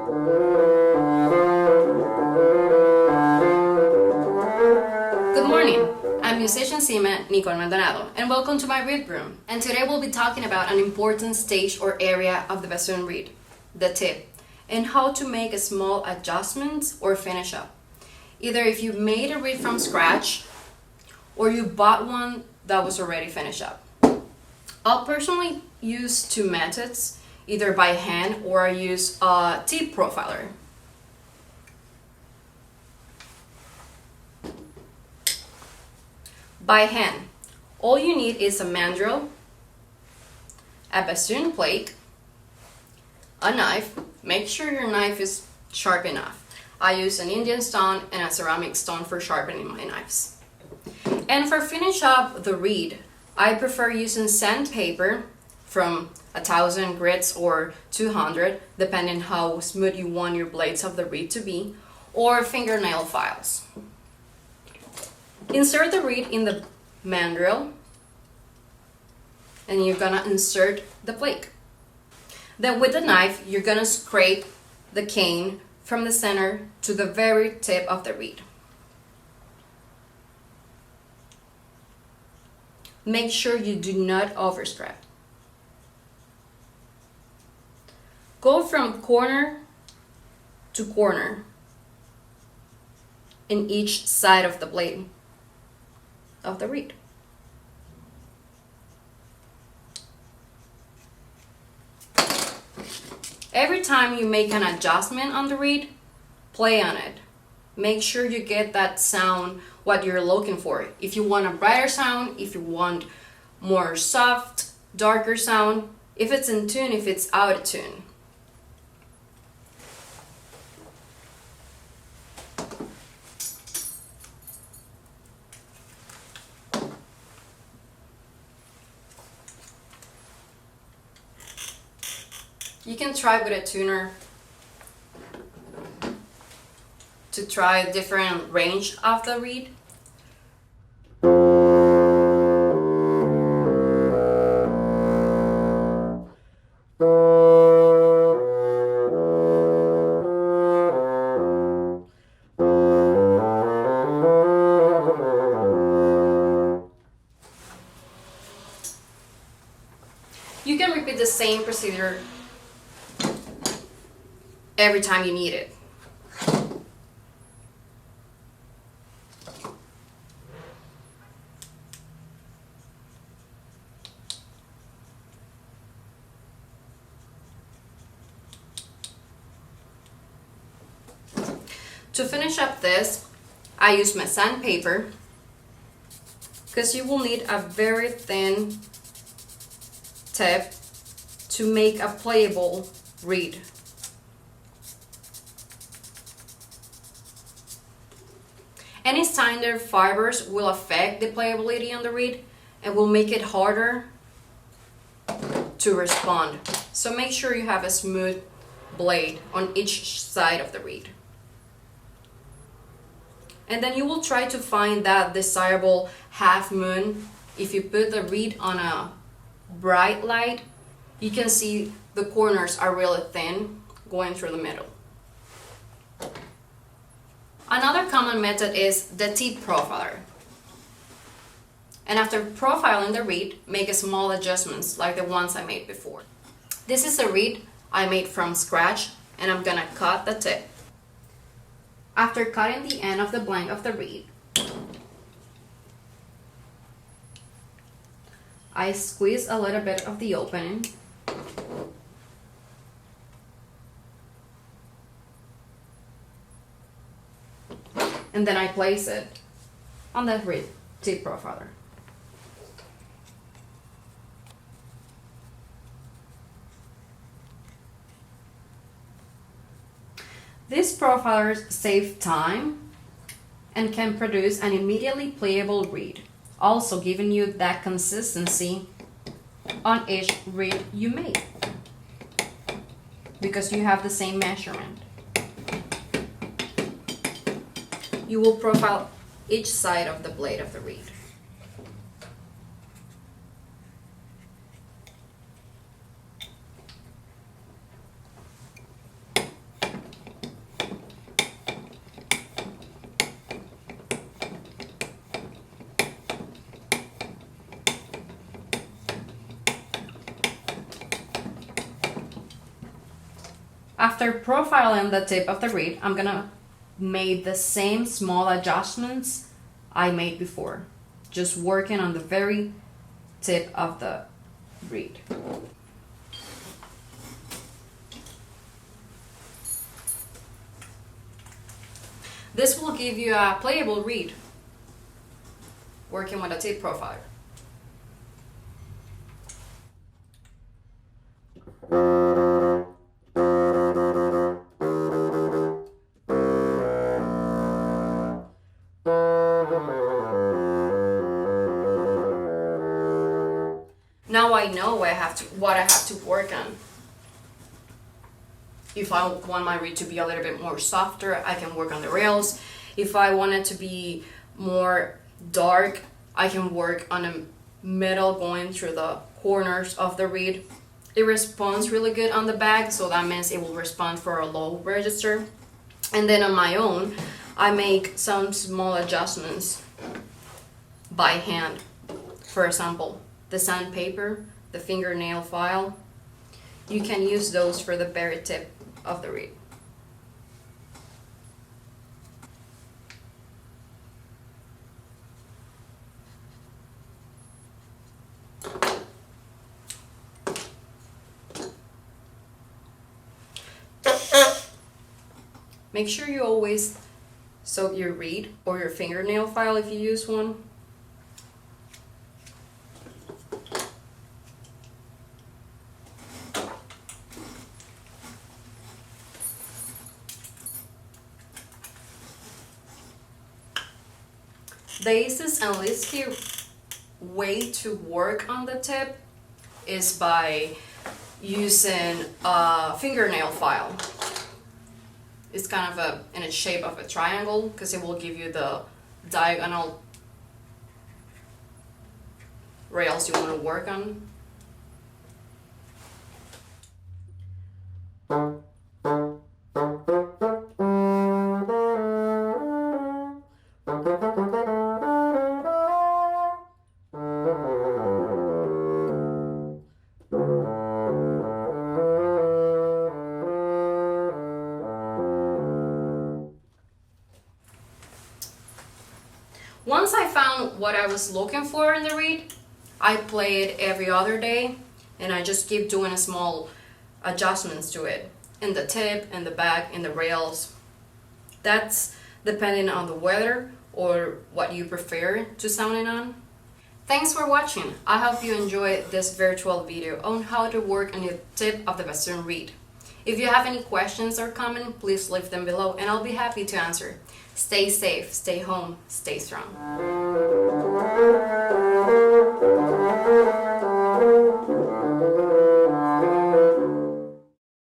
Good morning, I'm Musician Seaman Nicole Maldonado, and welcome to my reed room. And today we'll be talking about an important stage or area of the bassoon reed, the tip, and how to make small adjustments or finish up. Either if you made a reed from scratch or you bought one that was already finished up. I'll personally use two methods, either by hand or I use a tip profiler. By hand, all you need is a mandrel, a bassoon plate, a knife. Make sure your knife is sharp enough. I use an Indian stone and a ceramic stone for sharpening my knives. And for finish up the reed, I prefer using sandpaper from 1,000 grits or 200, depending how smooth you want your blades of the reed to be, or fingernail files. Insert the reed in the mandrel and you're gonna insert the plate. Then with the knife, you're gonna scrape the cane from the center to the very tip of the reed. Make sure you do not overstrap. Go from corner to corner in each side of the blade of the reed. Every time you make an adjustment on the reed, play on it. Make sure you get that sound what you're looking for. If you want a brighter sound, if you want more soft, darker sound, if it's in tune, if it's out of tune. You can try with a tuner to try a different range of the reed. You can repeat the same procedure every time you need it. To finish up this, I use my sandpaper because you will need a very thin tip to make a playable reed. Any standard fibers will affect the playability on the reed and will make it harder to respond. So make sure you have a smooth blade on each side of the reed. And then you will try to find that desirable half moon. If you put the reed on a bright light, you can see the corners are really thin going through the middle. Another common method is the tip profiler. And after profiling the reed, make small adjustments like the ones I made before. This is a reed I made from scratch and I'm gonna cut the tip. After cutting the end of the blank of the reed, I squeeze a little bit of the opening and then I place it on the reed tip profiler. These profilers save time and can produce an immediately playable reed, also giving you that consistency on each reed you make because you have the same measurement. You will profile each side of the blade of the reed. After profiling the tip of the reed, I'm gonna make the same small adjustments I made before, just working on the very tip of the reed. This will give you a playable reed working with a tip profile. Now I know what I have to work on. If I want my reed to be a little bit more softer, I can work on the rails. If I want it to be more dark, I can work on the metal going through the corners of the reed. It responds really good on the bag, so that means it will respond for a low register. And then on my own, I make some small adjustments by hand. For example, the sandpaper, the fingernail file, you can use those for the very tip of the reed. Make sure you always soak your reed or your fingernail file if you use one. The easiest and least way to work on the tip is by using a fingernail file. It's kind of in a shape of a triangle because it will give you the diagonal rails you want to work on. Once I found what I was looking for in the reed, I play it every other day and I just keep doing small adjustments to it in the tip, in the back, in the rails. That's depending on the weather or what you prefer to sound it on. Thanks for watching. I hope you enjoyed this virtual video on how to work on the tip of the bassoon reed. If you have any questions or comments, please leave them below and I'll be happy to answer. Stay safe, stay home, stay strong.